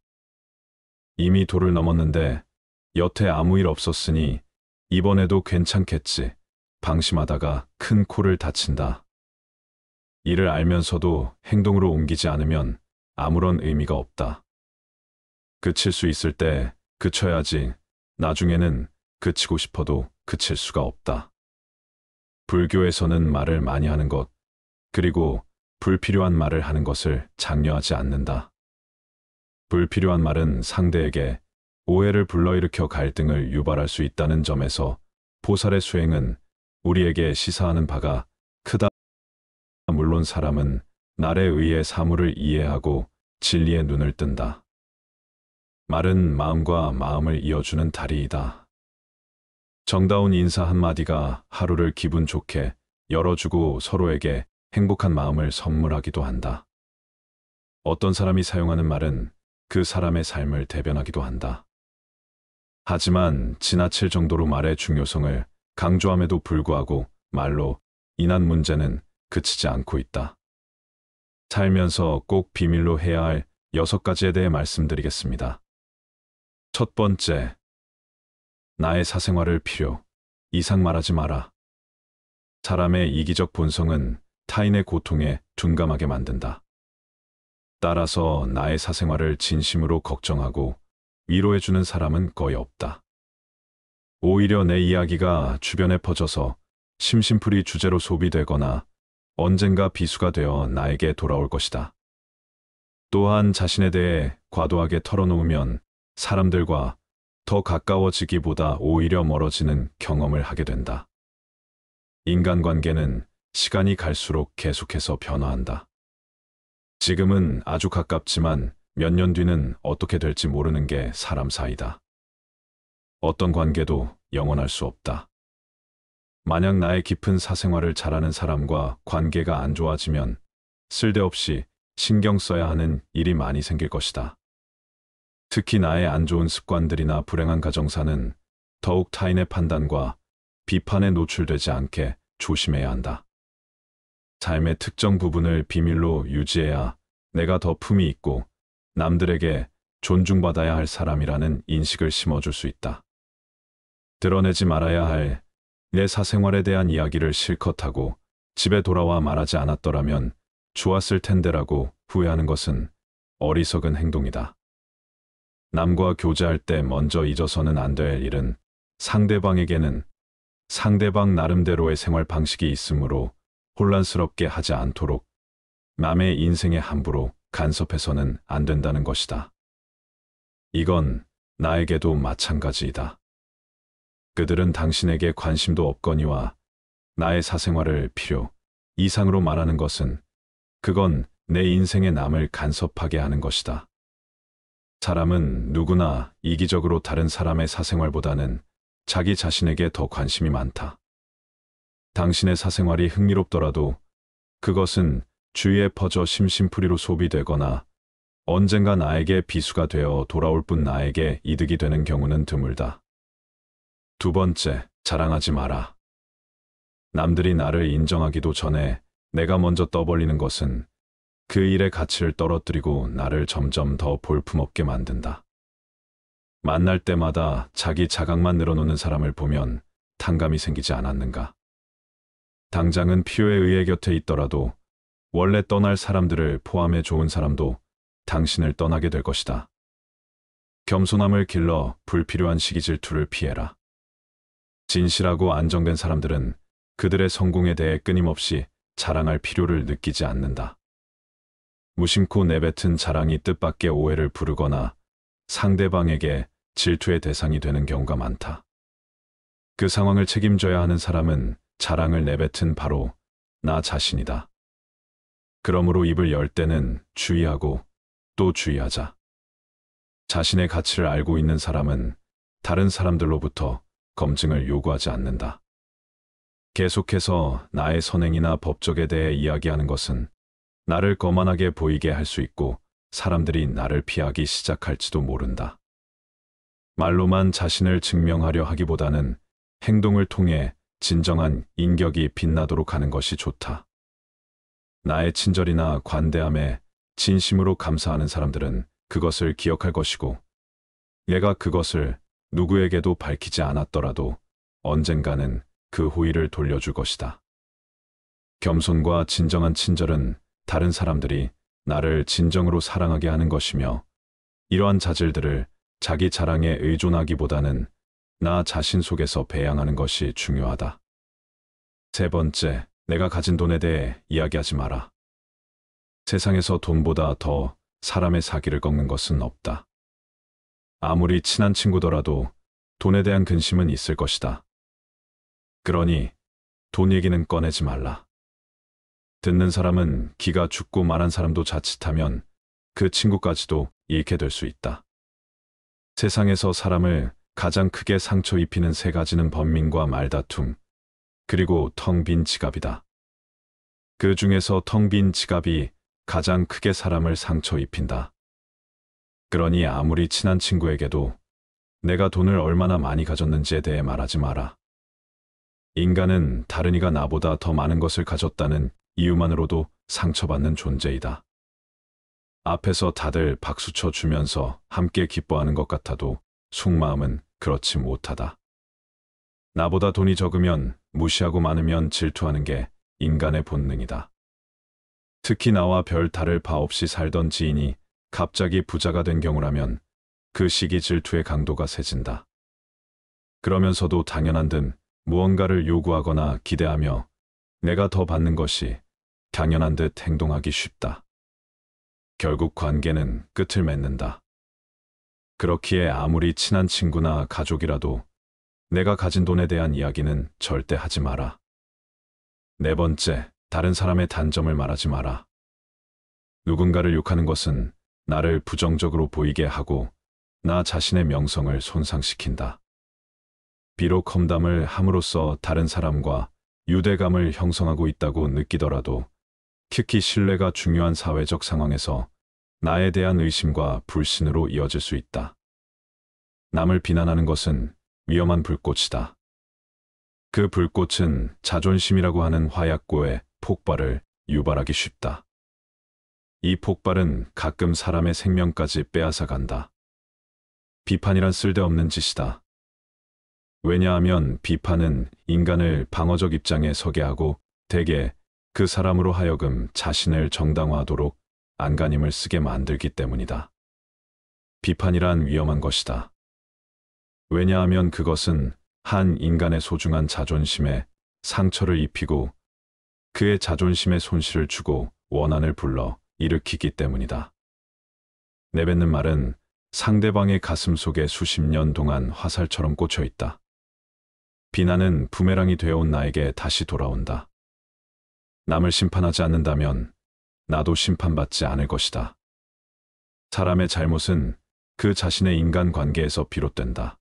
이미 도를 넘었는데 여태 아무 일 없었으니 이번에도 괜찮겠지. 방심하다가 큰 코를 다친다. 이를 알면서도 행동으로 옮기지 않으면 아무런 의미가 없다. 그칠 수 있을 때 그쳐야지. 나중에는 그치고 싶어도 그칠 수가 없다. 불교에서는 말을 많이 하는 것, 그리고 불필요한 말을 하는 것을 장려하지 않는다. 불필요한 말은 상대에게 오해를 불러일으켜 갈등을 유발할 수 있다는 점에서 보살의 수행은 우리에게 시사하는 바가 크다. 물론 사람은 날에 의해 사물을 이해하고 진리에 눈을 뜬다. 말은 마음과 마음을 이어주는 다리이다. 정다운 인사 한마디가 하루를 기분 좋게 열어주고 서로에게 행복한 마음을 선물하기도 한다. 어떤 사람이 사용하는 말은 그 사람의 삶을 대변하기도 한다. 하지만 지나칠 정도로 말의 중요성을 강조함에도 불구하고 말로 인한 문제는 그치지 않고 있다. 살면서 꼭 비밀로 해야 할 6가지에 대해 말씀드리겠습니다. 첫 번째, 나의 사생활을 필요 이상 말하지 마라. 사람의 이기적 본성은 타인의 고통에 둔감하게 만든다. 따라서 나의 사생활을 진심으로 걱정하고 위로해주는 사람은 거의 없다. 오히려 내 이야기가 주변에 퍼져서 심심풀이 주제로 소비되거나 언젠가 비수가 되어 나에게 돌아올 것이다. 또한 자신에 대해 과도하게 털어놓으면 사람들과 더 가까워지기보다 오히려 멀어지는 경험을 하게 된다. 인간관계는 시간이 갈수록 계속해서 변화한다. 지금은 아주 가깝지만 몇 년 뒤는 어떻게 될지 모르는 게 사람 사이다. 어떤 관계도 영원할 수 없다. 만약 나의 깊은 사생활을 잘 아는 사람과 관계가 안 좋아지면 쓸데없이 신경 써야 하는 일이 많이 생길 것이다. 특히 나의 안 좋은 습관들이나 불행한 가정사는 더욱 타인의 판단과 비판에 노출되지 않게 조심해야 한다. 삶의 특정 부분을 비밀로 유지해야 내가 더 품이 있고 남들에게 존중받아야 할 사람이라는 인식을 심어줄 수 있다. 드러내지 말아야 할 내 사생활에 대한 이야기를 실컷 하고 집에 돌아와 말하지 않았더라면 좋았을 텐데라고 후회하는 것은 어리석은 행동이다. 남과 교제할 때 먼저 잊어서는 안 될 일은 상대방에게는 상대방 나름대로의 생활 방식이 있으므로 혼란스럽게 하지 않도록 남의 인생에 함부로 간섭해서는 안 된다는 것이다. 이건 나에게도 마찬가지이다. 그들은 당신에게 관심도 없거니와 나의 사생활을 필요 이상으로 말하는 것은 그건 내 인생에 남을 간섭하게 하는 것이다. 사람은 누구나 이기적으로 다른 사람의 사생활보다는 자기 자신에게 더 관심이 많다. 당신의 사생활이 흥미롭더라도 그것은 주위에 퍼져 심심풀이로 소비되거나 언젠가 나에게 비수가 되어 돌아올 뿐 나에게 이득이 되는 경우는 드물다. 두 번째, 자랑하지 마라. 남들이 나를 인정하기도 전에 내가 먼저 떠벌리는 것은 그 일의 가치를 떨어뜨리고 나를 점점 더 볼품없게 만든다. 만날 때마다 자기 자각만 늘어놓는 사람을 보면 탕감이 생기지 않았는가? 당장은 필요에 의해 곁에 있더라도 원래 떠날 사람들을 포함해 좋은 사람도 당신을 떠나게 될 것이다. 겸손함을 길러 불필요한 시기 질투를 피해라. 진실하고 안정된 사람들은 그들의 성공에 대해 끊임없이 자랑할 필요를 느끼지 않는다. 무심코 내뱉은 자랑이 뜻밖의 오해를 부르거나 상대방에게 질투의 대상이 되는 경우가 많다. 그 상황을 책임져야 하는 사람은 자랑을 내뱉은 바로 나 자신이다. 그러므로 입을 열 때는 주의하고 또 주의하자. 자신의 가치를 알고 있는 사람은 다른 사람들로부터 검증을 요구하지 않는다. 계속해서 나의 선행이나 법적에 대해 이야기하는 것은 나를 거만하게 보이게 할 수 있고 사람들이 나를 피하기 시작할지도 모른다. 말로만 자신을 증명하려 하기보다는 행동을 통해 진정한 인격이 빛나도록 하는 것이 좋다. 나의 친절이나 관대함에 진심으로 감사하는 사람들은 그것을 기억할 것이고 내가 그것을 누구에게도 밝히지 않았더라도 언젠가는 그 호의를 돌려줄 것이다. 겸손과 진정한 친절은 다른 사람들이 나를 진정으로 사랑하게 하는 것이며 이러한 자질들을 자기 자랑에 의존하기보다는 나 자신 속에서 배양하는 것이 중요하다. 세 번째, 내가 가진 돈에 대해 이야기하지 마라. 세상에서 돈보다 더 사람의 사기를 꺾는 것은 없다. 아무리 친한 친구더라도 돈에 대한 근심은 있을 것이다. 그러니 돈 얘기는 꺼내지 말라. 듣는 사람은 기가 죽고 말한 사람도 자칫하면 그 친구까지도 잃게 될 수 있다. 세상에서 사람을 가장 크게 상처 입히는 세 가지는 번민과 말다툼, 그리고 텅 빈 지갑이다. 그 중에서 텅 빈 지갑이 가장 크게 사람을 상처 입힌다. 그러니 아무리 친한 친구에게도 내가 돈을 얼마나 많이 가졌는지에 대해 말하지 마라. 인간은 다른 이가 나보다 더 많은 것을 가졌다는 이유만으로도 상처받는 존재이다. 앞에서 다들 박수쳐 주면서 함께 기뻐하는 것 같아도 속마음은 그렇지 못하다. 나보다 돈이 적으면 무시하고 많으면 질투하는 게 인간의 본능이다. 특히 나와 별 다를 바 없이 살던 지인이 갑자기 부자가 된 경우라면 그 시기 질투의 강도가 세진다. 그러면서도 당연한 듯 무언가를 요구하거나 기대하며 내가 더 받는 것이 당연한 듯 행동하기 쉽다. 결국 관계는 끝을 맺는다. 그렇기에 아무리 친한 친구나 가족이라도 내가 가진 돈에 대한 이야기는 절대 하지 마라. 네 번째, 다른 사람의 단점을 말하지 마라. 누군가를 욕하는 것은 나를 부정적으로 보이게 하고 나 자신의 명성을 손상시킨다. 비록 험담을 함으로써 다른 사람과 유대감을 형성하고 있다고 느끼더라도 특히 신뢰가 중요한 사회적 상황에서 나에 대한 의심과 불신으로 이어질 수 있다. 남을 비난하는 것은 위험한 불꽃이다. 그 불꽃은 자존심이라고 하는 화약고에 폭발을 유발하기 쉽다. 이 폭발은 가끔 사람의 생명까지 빼앗아 간다. 비판이란 쓸데없는 짓이다. 왜냐하면 비판은 인간을 방어적 입장에 서게 하고 대개 그 사람으로 하여금 자신을 정당화하도록 안간힘을 쓰게 만들기 때문이다. 비판이란 위험한 것이다. 왜냐하면 그것은 한 인간의 소중한 자존심에 상처를 입히고 그의 자존심에 손실을 주고 원한을 불러 일으키기 때문이다. 내뱉는 말은 상대방의 가슴 속에 수십 년 동안 화살처럼 꽂혀 있다. 비난은 부메랑이 되어온 나에게 다시 돌아온다. 남을 심판하지 않는다면 나도 심판받지 않을 것이다. 사람의 잘못은 그 자신의 인간관계에서 비롯된다.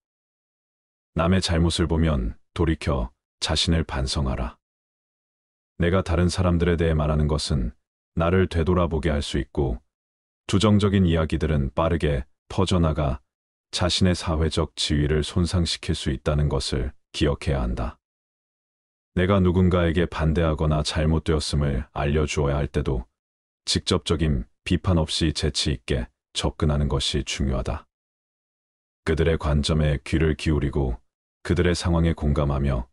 남의 잘못을 보면 돌이켜 자신을 반성하라. 내가 다른 사람들에 대해 말하는 것은 나를 되돌아보게 할 수 있고, 부정적인 이야기들은 빠르게 퍼져나가 자신의 사회적 지위를 손상시킬 수 있다는 것을 기억해야 한다. 내가 누군가에게 반대하거나 잘못되었음을 알려주어야 할 때도 직접적인 비판 없이 재치 있게 접근하는 것이 중요하다. 그들의 관점에 귀를 기울이고 그들의 상황에 공감하며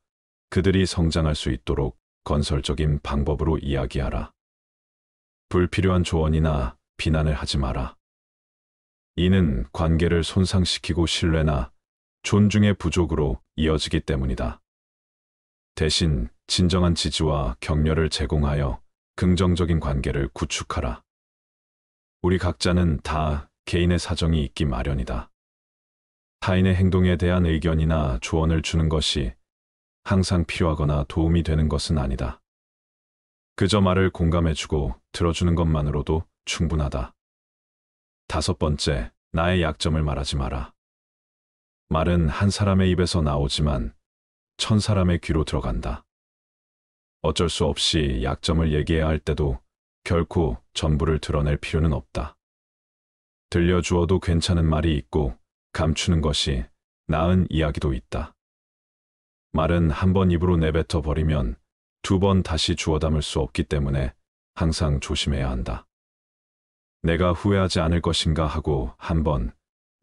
그들이 성장할 수 있도록 건설적인 방법으로 이야기하라. 불필요한 조언이나 비난을 하지 마라. 이는 관계를 손상시키고 신뢰나 존중의 부족으로 이어지기 때문이다. 대신 진정한 지지와 격려를 제공하여 긍정적인 관계를 구축하라. 우리 각자는 다 개인의 사정이 있기 마련이다. 타인의 행동에 대한 의견이나 조언을 주는 것이 항상 필요하거나 도움이 되는 것은 아니다. 그저 말을 공감해주고 들어주는 것만으로도 충분하다. 5번째, 나의 약점을 말하지 마라. 말은 한 사람의 입에서 나오지만 1000사람의 귀로 들어간다. 어쩔 수 없이 약점을 얘기해야 할 때도 결코 전부를 드러낼 필요는 없다. 들려주어도 괜찮은 말이 있고 감추는 것이 나은 이야기도 있다. 말은 한 번 입으로 내뱉어 버리면 2번 다시 주워 담을 수 없기 때문에 항상 조심해야 한다. 내가 후회하지 않을 것인가 하고 한 번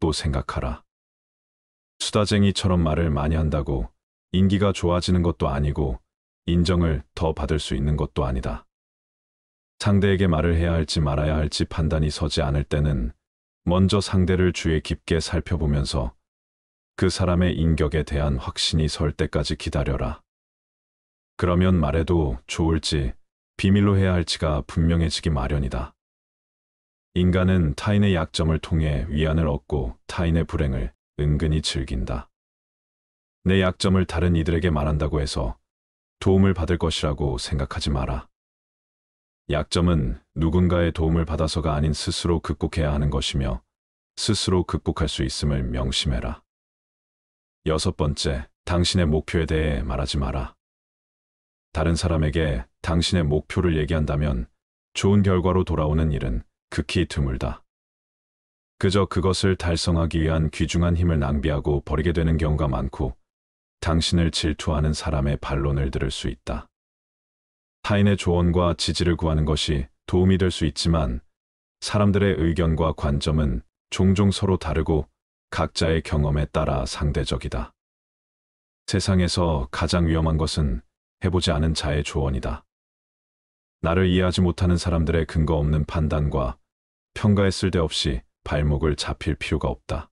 또 생각하라. 수다쟁이처럼 말을 많이 한다고 인기가 좋아지는 것도 아니고 인정을 더 받을 수 있는 것도 아니다. 상대에게 말을 해야 할지 말아야 할지 판단이 서지 않을 때는 먼저 상대를 주의 깊게 살펴보면서 그 사람의 인격에 대한 확신이 설 때까지 기다려라. 그러면 말해도 좋을지 비밀로 해야 할지가 분명해지기 마련이다. 인간은 타인의 약점을 통해 위안을 얻고 타인의 불행을 은근히 즐긴다. 내 약점을 다른 이들에게 말한다고 해서 도움을 받을 것이라고 생각하지 마라. 약점은 누군가의 도움을 받아서가 아닌 스스로 극복해야 하는 것이며 스스로 극복할 수 있음을 명심해라. 6번째, 당신의 목표에 대해 말하지 마라. 다른 사람에게 당신의 목표를 얘기한다면 좋은 결과로 돌아오는 일은 극히 드물다. 그저 그것을 달성하기 위한 귀중한 힘을 낭비하고 버리게 되는 경우가 많고 당신을 질투하는 사람의 반론을 들을 수 있다. 타인의 조언과 지지를 구하는 것이 도움이 될 수 있지만 사람들의 의견과 관점은 종종 서로 다르고 각자의 경험에 따라 상대적이다. 세상에서 가장 위험한 것은 해보지 않은 자의 조언이다. 나를 이해하지 못하는 사람들의 근거 없는 판단과 평가에 쓸데없이 발목을 잡힐 필요가 없다.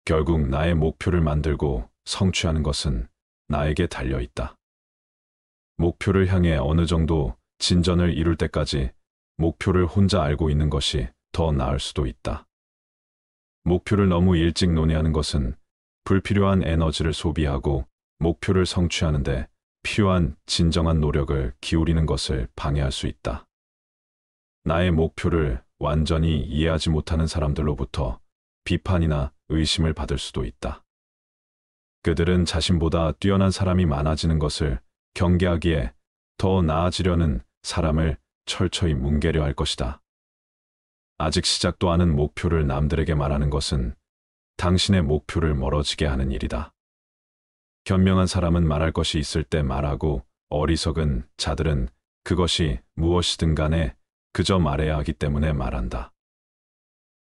결국 나의 목표를 만들고 성취하는 것은 나에게 달려있다. 목표를 향해 어느 정도 진전을 이룰 때까지 목표를 혼자 알고 있는 것이 더 나을 수도 있다. 목표를 너무 일찍 논의하는 것은 불필요한 에너지를 소비하고 목표를 성취하는데 필요한 진정한 노력을 기울이는 것을 방해할 수 있다. 나의 목표를 완전히 이해하지 못하는 사람들로부터 비판이나 의심을 받을 수도 있다. 그들은 자신보다 뛰어난 사람이 많아지는 것을 경계하기에 더 나아지려는 사람을 철저히 뭉개려 할 것이다. 아직 시작도 않은 목표를 남들에게 말하는 것은 당신의 목표를 멀어지게 하는 일이다. 현명한 사람은 말할 것이 있을 때 말하고 어리석은 자들은 그것이 무엇이든 간에 그저 말해야 하기 때문에 말한다.